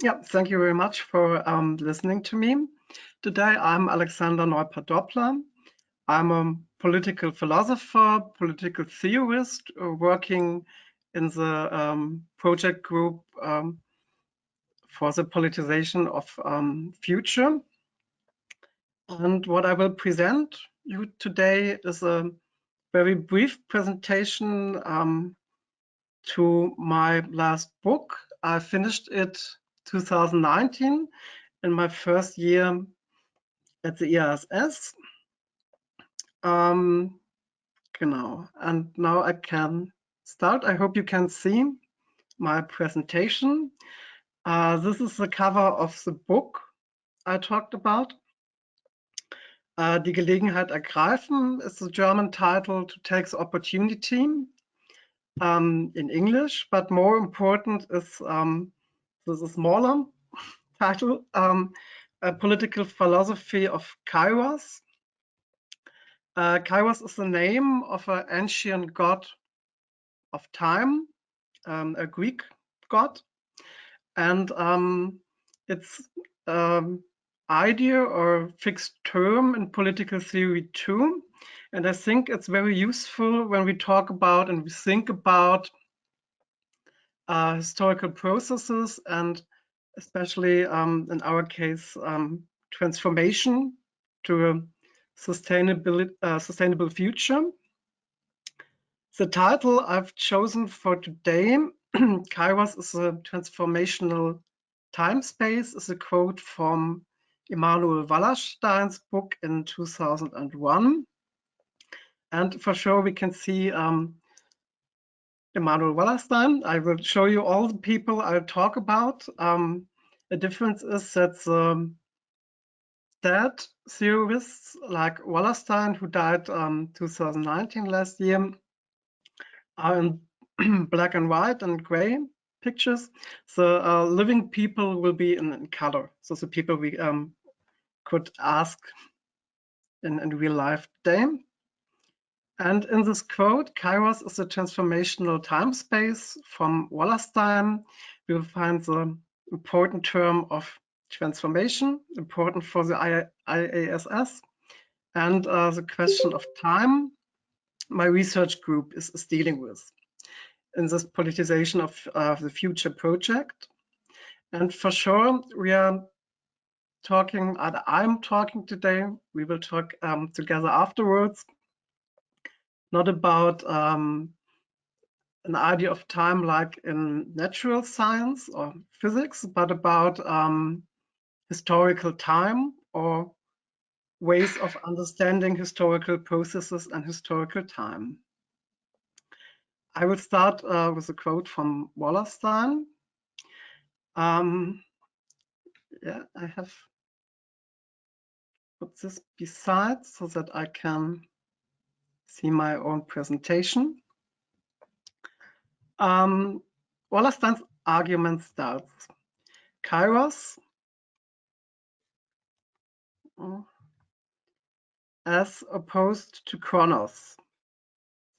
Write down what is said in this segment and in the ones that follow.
Yeah, thank you very much for listening to me. Today I'm Alexander Neupert-Doppler. I'm a political philosopher, political theorist, working in the project group for the politicization of future. And what I will present you today is a very brief presentation to my last book. I finished it 2019 in my first year at the IASS. Genau, and now I can start. I hope you can see my presentation. This is the cover of the book I talked about. Die Gelegenheit ergreifen is the German title, to take the opportunity in English, but more important is this is smaller title, a political philosophy of Kairós. Kairós is the name of an ancient god of time, a Greek god, and it's idea or fixed term in political theory too. And I think it's very useful when we talk about and we think about historical processes, and especially in our case, transformation to a sustainable future. The title I've chosen for today, Kairós is a transformational time space, is a quote from Emanuel Wallerstein's book in 2001. And for sure we can see Emanuel Wallerstein. I will show you all the people I'll talk about. The difference is that dead theorists like Wallerstein, who died 2019 last year, are in black and white and gray pictures. The living people will be in color. So the people we could ask in real life today. And in this quote, Kairós is a transformational time space from Wallerstein. We will find the important term of transformation, important for the IASS, and the question of time my research group is dealing with in this politicization of the future project. And for sure, we are talking, I'm talking today, we will talk together afterwards, not about an idea of time like in natural science or physics, but about historical time or ways of understanding historical processes and historical time. I will start with a quote from Wallerstein. Yeah, I have put this beside so that I can see my own presentation. Wallerstein's argument starts. Kairós as opposed to Chronos,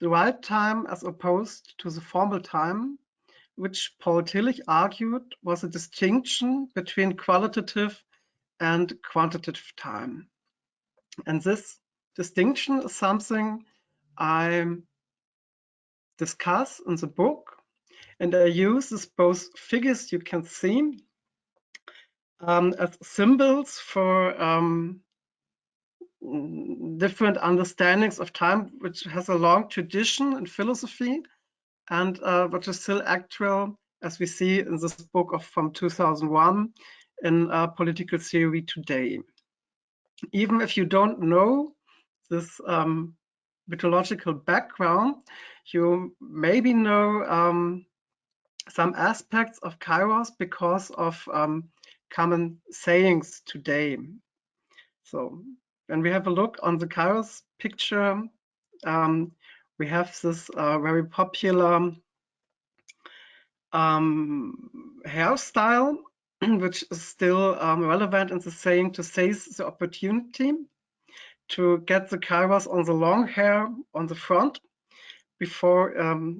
the right time as opposed to the formal time, which Paul Tillich argued was a distinction between qualitative and quantitative time. And this distinction is something I discuss in the book, and I use this both figures you can see as symbols for different understandings of time, which has a long tradition in philosophy and which is still actual, as we see in this book from 2001 in political theory today. Even if you don't know this mythological background, you maybe know some aspects of Kairós because of common sayings today. So when we have a look on the Kairós picture, we have this very popular hairstyle, which is still relevant in the saying, to seize the opportunity, to get the Kairós on the long hair on the front before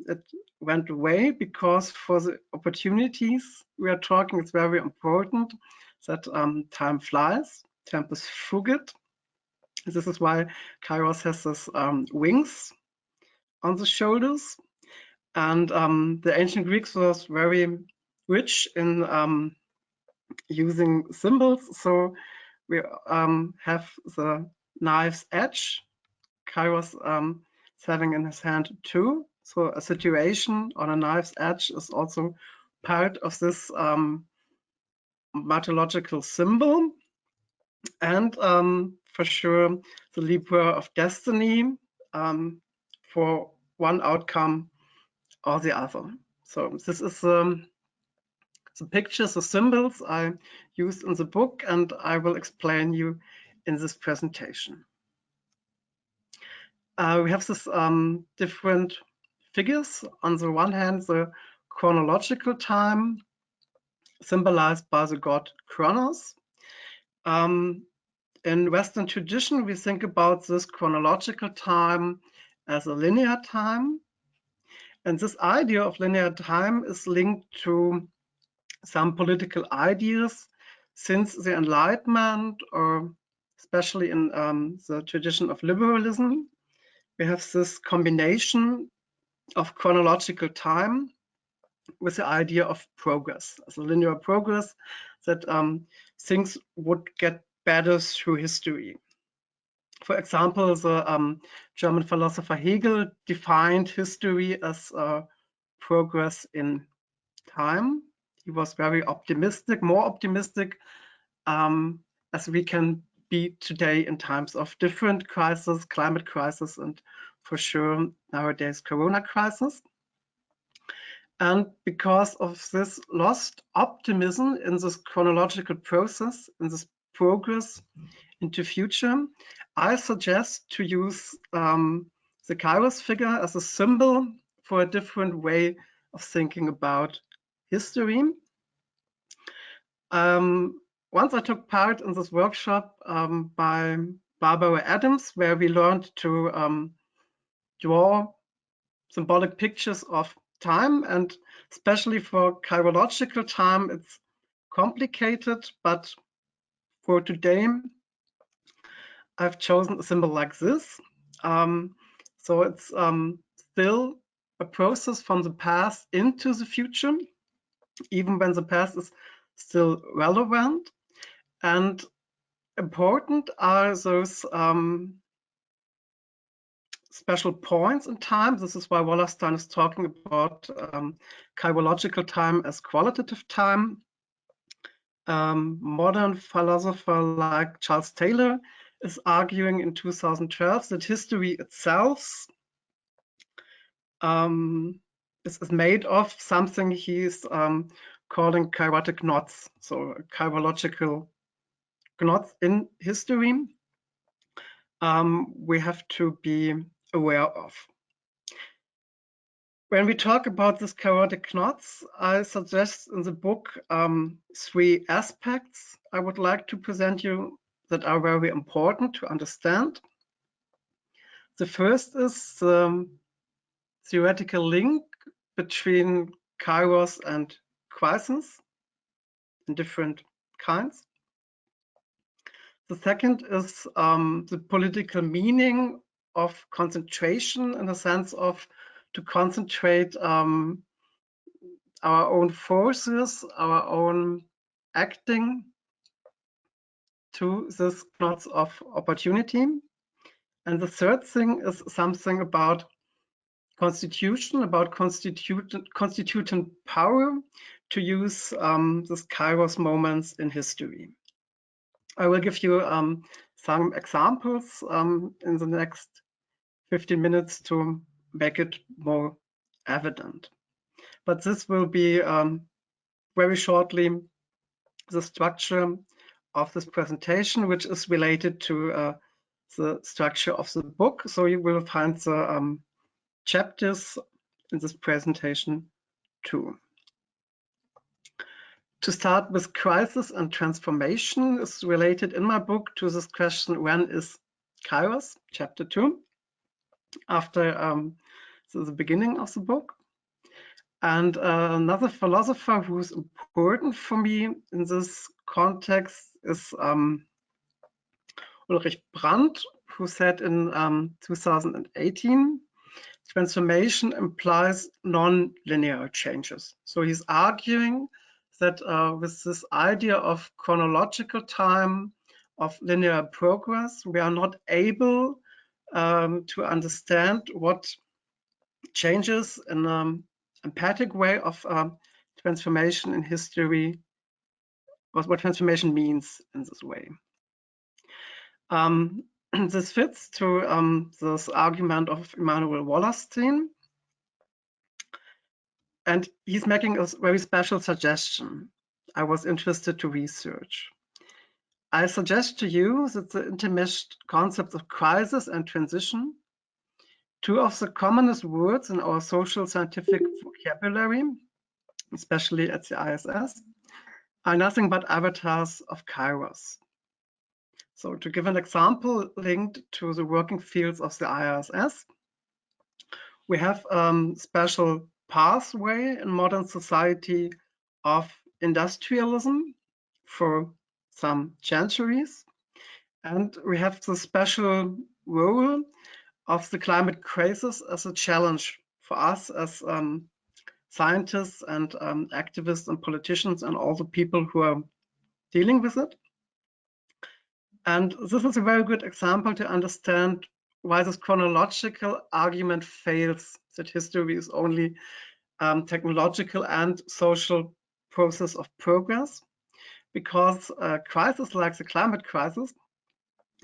it went away because for the opportunities we are talking, it's very important that time flies, tempus fugit. This is why Kairós has this wings on the shoulders. And the ancient Greeks was very rich in using symbols. So we have the knife's edge. Kairós is having in his hand too. So a situation on a knife's edge is also part of this mythological symbol. And for sure, the Libra of destiny for one outcome or the other. So this is the pictures, the symbols I used in the book, and I will explain you in this presentation. We have this different figures. On the one hand, the chronological time symbolized by the god Kronos. In Western tradition, we think about this chronological time as a linear time. And this idea of linear time is linked to some political ideas since the Enlightenment, or especially in the tradition of liberalism. We have this combination of chronological time with the idea of progress, as a linear progress, that things would get better through history. For example, the German philosopher Hegel defined history as progress in time. He was very optimistic, more optimistic as we can be today in times of different crises, climate crisis, and for sure nowadays Corona crisis. And because of this lost optimism in this chronological process, in this progress into future, I suggest to use the Kairós figure as a symbol for a different way of thinking about history. Once I took part in this workshop by Barbara Adams, where we learned to draw symbolic pictures of time, and especially for chirological time, it's complicated, but for today, I've chosen a symbol like this. So it's still a process from the past into the future, even when the past is still relevant. And important are those special points in time. This is why Wallerstein is talking about chirological time as qualitative time. Modern philosopher like Charles Taylor is arguing in 2012 that history itself is made of something he's calling kairotic knots, so chirological knots in history we have to be aware of. When we talk about these kairotic knots, I suggest in the book 3 aspects I would like to present you that are very important to understand. The first is the theoretical link between Kairós and crisis in different kinds. The second is the political meaning of concentration, in the sense of to concentrate our own forces, our own acting to this knots of opportunity. And the third thing is something about constitution, about constituting power to use this Kairós moments in history. I will give you some examples in the next 15 minutes to make it more evident. But this will be very shortly the structure of this presentation, which is related to the structure of the book. So you will find the chapters in this presentation too. To start with, crisis and transformation is related in my book to this question, when is Kairós, chapter 2, after the beginning of the book. And another philosopher who's important for me in this context is Ulrich Brandt, who said in 2018, transformation implies non-linear changes. So he's arguing that with this idea of chronological time, of linear progress, we are not able to understand what changes in an empathic way of transformation in history, what transformation means in this way. This fits to this argument of Immanuel Wallerstein. And he's making a very special suggestion I was interested to research. I suggest to you that the intermeshed concepts of crisis and transition, two of the commonest words in our social scientific vocabulary, especially at the ISS, are nothing but avatars of Kairós. So to give an example linked to the working fields of the ISS, we have special pathway in modern society of industrialism for some centuries. And we have the special role of the climate crisis as a challenge for us as scientists and activists and politicians and all the people who are dealing with it. And this is a very good example to understand why this chronological argument fails, that history is only technological and social process of progress, because a crisis like the climate crisis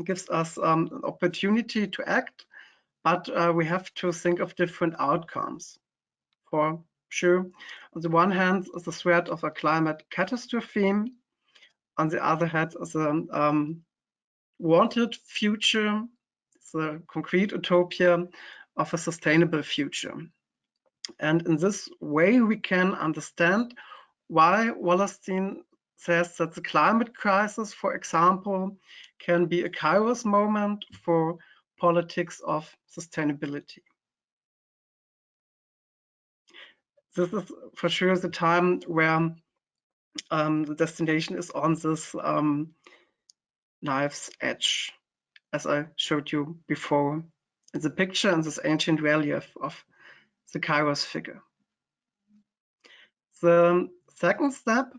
gives us an opportunity to act, but we have to think of different outcomes. For sure, on the one hand, the threat of a climate catastrophe. On the other hand, the wanted future, the concrete utopia of a sustainable future. And in this way, we can understand why Wallerstein says that the climate crisis, for example, can be a Kairós moment for politics of sustainability. This is for sure the time where the destination is on this knife's edge, as I showed you before in the picture in this ancient relief of the Kairós figure. The second step,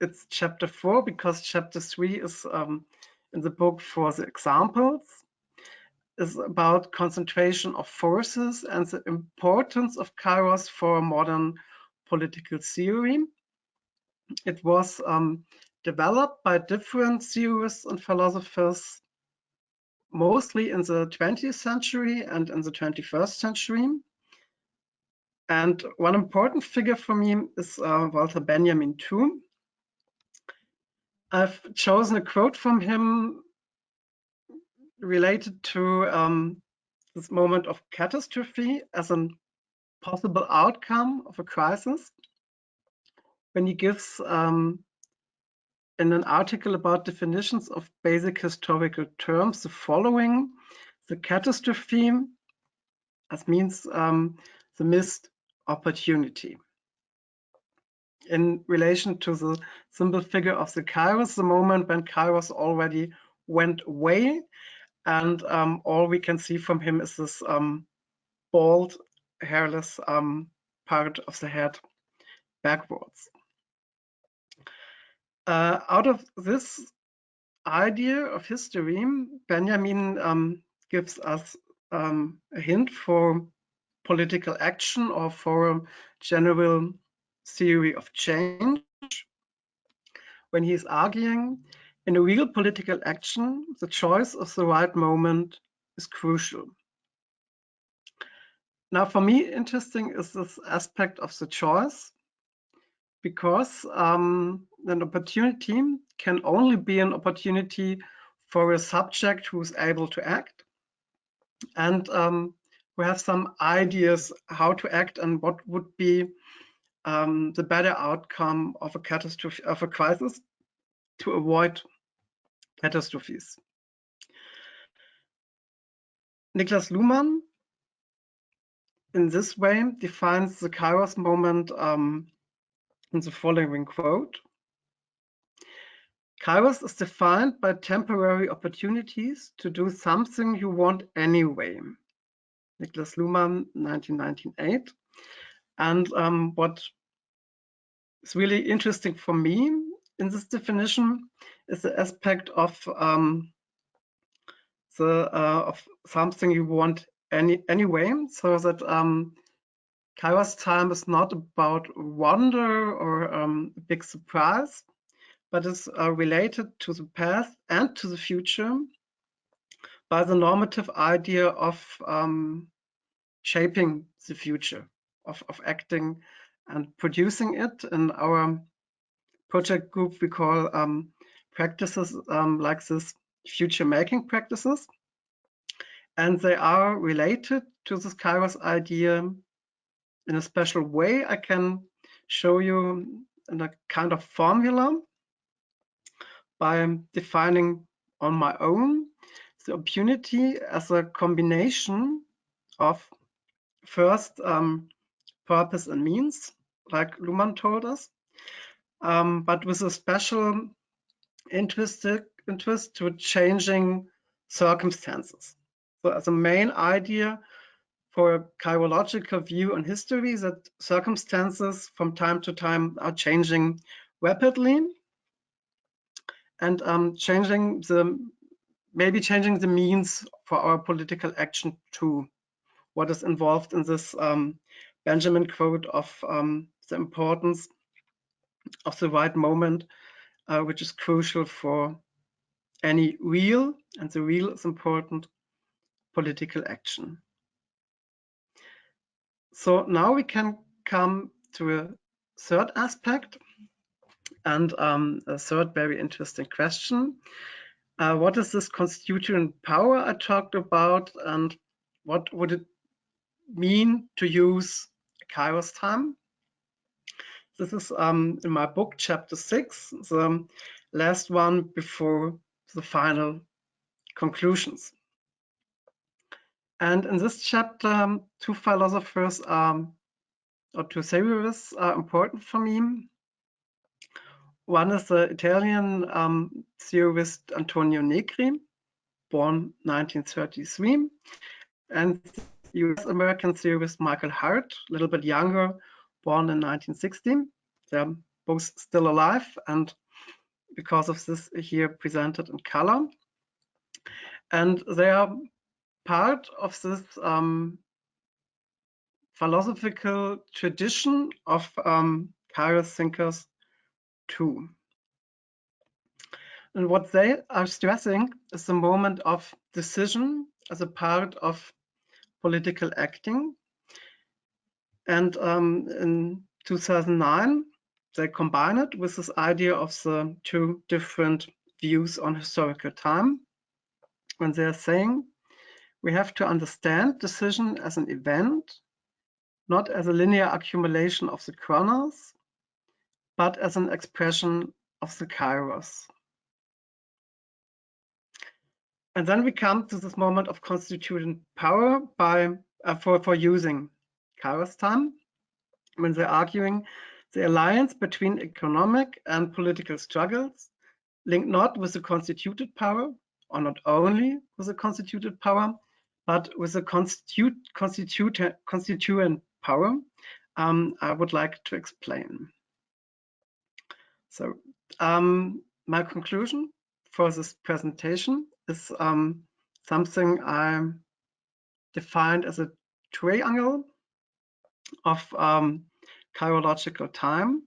it's chapter 4, because chapter 3 is in the book for the examples, is about concentration of forces and the importance of Kairós for modern political theory. It was developed by different theorists and philosophers, mostly in the 20th century and in the 21st century. And one important figure for me is Walter Benjamin too. I've chosen a quote from him related to this moment of catastrophe as a possible outcome of a crisis, when he gives in an article about definitions of basic historical terms the following: the catastrophe, as means the missed opportunity. In relation to the symbol figure of the Kairós, the moment when Kairós already went away, and all we can see from him is this bald, hairless part of the head backwards. Out of this idea of history, Benjamin gives us a hint for political action or for a general theory of change, when he is arguing, in a real political action, the choice of the right moment is crucial. Now, for me, interesting is this aspect of the choice, because an opportunity can only be an opportunity for a subject who is able to act, and we have some ideas how to act and what would be the better outcome of a catastrophe, of a crisis, to avoid catastrophes. Niklas Luhmann in this way defines the Kairós moment in the following quote. Kairós is defined by temporary opportunities to do something you want anyway. Niklas Luhmann, 1998. And what is really interesting for me in this definition is the aspect of something you want anyway, so that Kairós time is not about wonder or a big surprise, but is related to the past and to the future by the normative idea of shaping the future, of acting and producing it. In our project group, we call practices like this future making practices. And they are related to this Kairós idea in a special way. I can show you in a kind of formula by defining on my own the opportunity as a combination of first purpose and means, like Luhmann told us, but with a special interest to changing circumstances. So as a main idea for a kairological view on history, that circumstances from time to time are changing rapidly, and maybe changing the means for our political action too. What is involved in this Benjamin quote of the importance of the right moment, which is crucial for any real, and the real is important, political action. So now we can come to a third aspect and a third very interesting question. What is this constituent power I talked about, and what would it mean to use Kairós time? This is in my book, chapter 6, the last one before the final conclusions. And in this chapter, two philosophers or two theorists are important for me. One is the Italian theorist Antonio Negri, born 1933, and the US-American theorist Michael Hart, a little bit younger, born in 1960. They're both still alive, and because of this, here presented in color. And they are part of this philosophical tradition of Kairós thinkers too. And what they are stressing is the moment of decision as a part of political acting. And in 2009, they combine it with this idea of the two different views on historical time. When they are saying we have to understand decision as an event, not as a linear accumulation of the chronos, but as an expression of the Kairós. And then we come to this moment of constituent power for using Kairós time, when they're arguing the alliance between economic and political struggles linked not with the constituted power, or not only with the constituted power, but with the constituent power, I would like to explain. So my conclusion for this presentation is something I defined as a triangle of kairological time,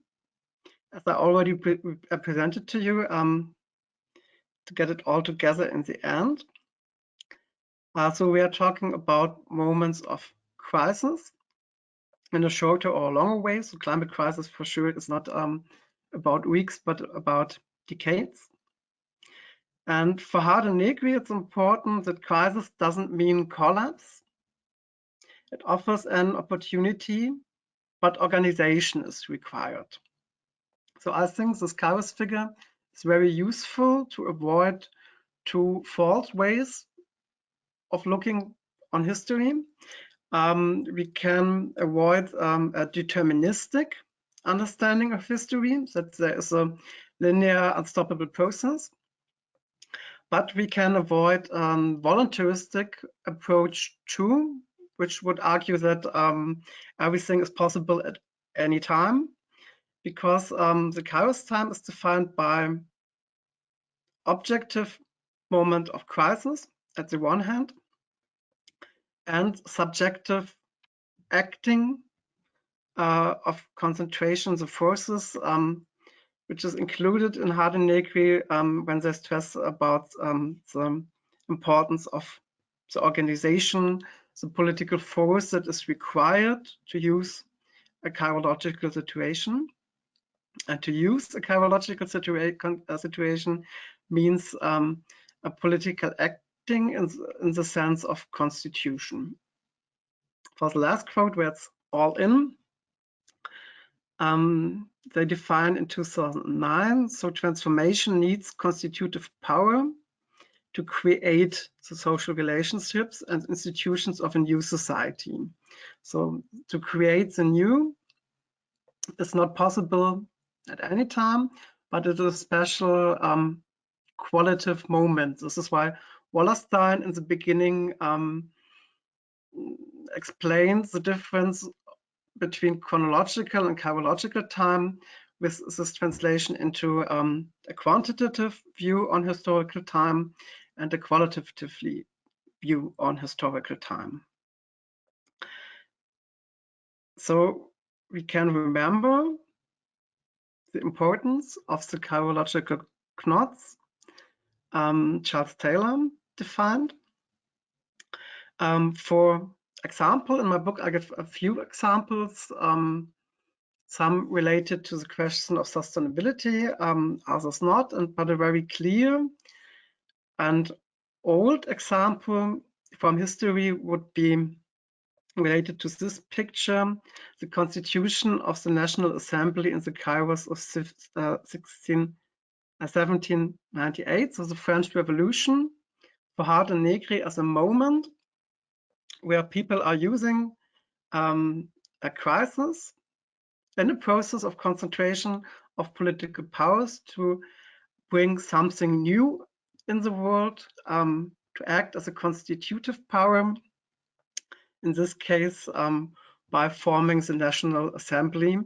as I already presented to you, to get it all together in the end. So we are talking about moments of crisis in a shorter or longer way. So climate crisis for sure is not about weeks, but about decades. And for Hart and Negri, it's important that crisis doesn't mean collapse. It offers an opportunity, but organization is required. So I think this Kairós figure is very useful to avoid two false ways of looking on history. We can avoid a deterministic understanding of history, that there is a linear, unstoppable process. But we can avoid voluntaristic approach too, which would argue that everything is possible at any time, because the Kairos time is defined by objective moment of crisis at the one hand, and subjective acting of concentrations of forces, which is included in Hardy-Negri when they stress about the importance of the organization, the political force that is required to use a chirological situation. And to use a chirological situation means a political acting in the sense of constitution. For the last quote, where it's all in, they define in 2009, so transformation needs constitutive power to create the social relationships and institutions of a new society. So to create the new is not possible at any time, but it is a special qualitative moment. This is why Wallerstein in the beginning explains the difference between chronological and chirological time with this translation into a quantitative view on historical time and a qualitative view on historical time. So we can remember the importance of the chirological knots Charles Taylor defined. For example, in my book, I give a few examples, some related to the question of sustainability, others not, but a very clear and old example from history would be related to this picture, the constitution of the National Assembly in the Kairós of 1798, so the French Revolution, for Hardy-Negri as a moment where people are using a crisis in a process of concentration of political powers to bring something new in the world, to act as a constitutive power, in this case by forming the National Assembly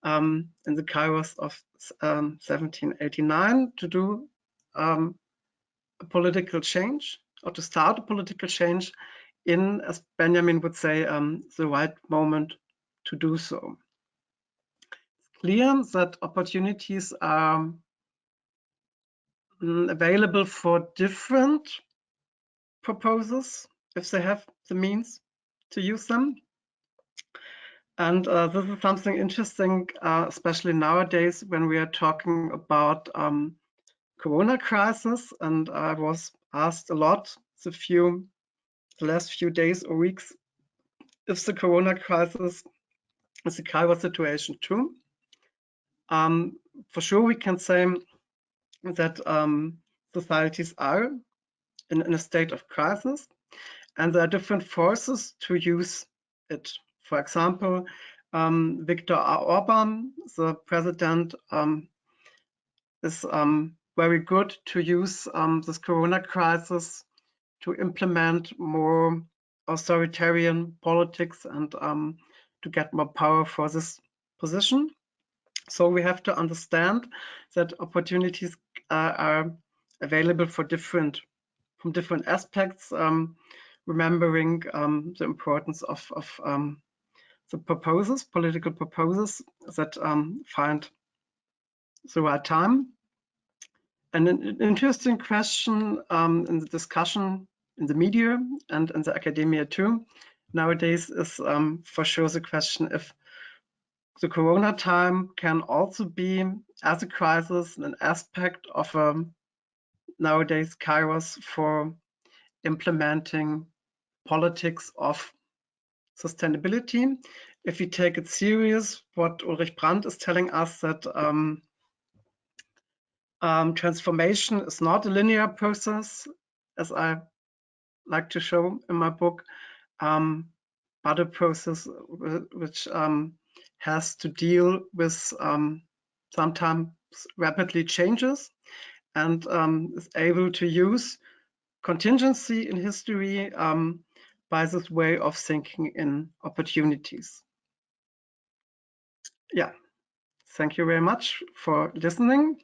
in the Kairós of 1789 to do a political change, or to start a political change in, as Benjamin would say, the right moment to do so. It's clear that opportunities are available for different proposals if they have the means to use them. And this is something interesting, especially nowadays when we are talking about Corona crisis. And I was asked a lot the last few days or weeks if the Corona crisis is a Kairós situation too. For sure, we can say that societies are in a state of crisis, and there are different forces to use it. For example, Viktor Orban, the president, is very good to use this Corona crisis to implement more authoritarian politics and to get more power for this position. So we have to understand that opportunities are available from different aspects, remembering the importance of the political proposals that find the right time. And an interesting question in the discussion in the media and in the academia too nowadays is for sure the question if the Corona time can also be, as a crisis, an aspect of nowadays Kairós for implementing politics of sustainability. If we take it serious, what Ulrich Brandt is telling us, that transformation is not a linear process, as I like to show in my book, but a process which has to deal with sometimes rapidly changes, and is able to use contingency in history by this way of thinking in opportunities. Yeah, thank you very much for listening.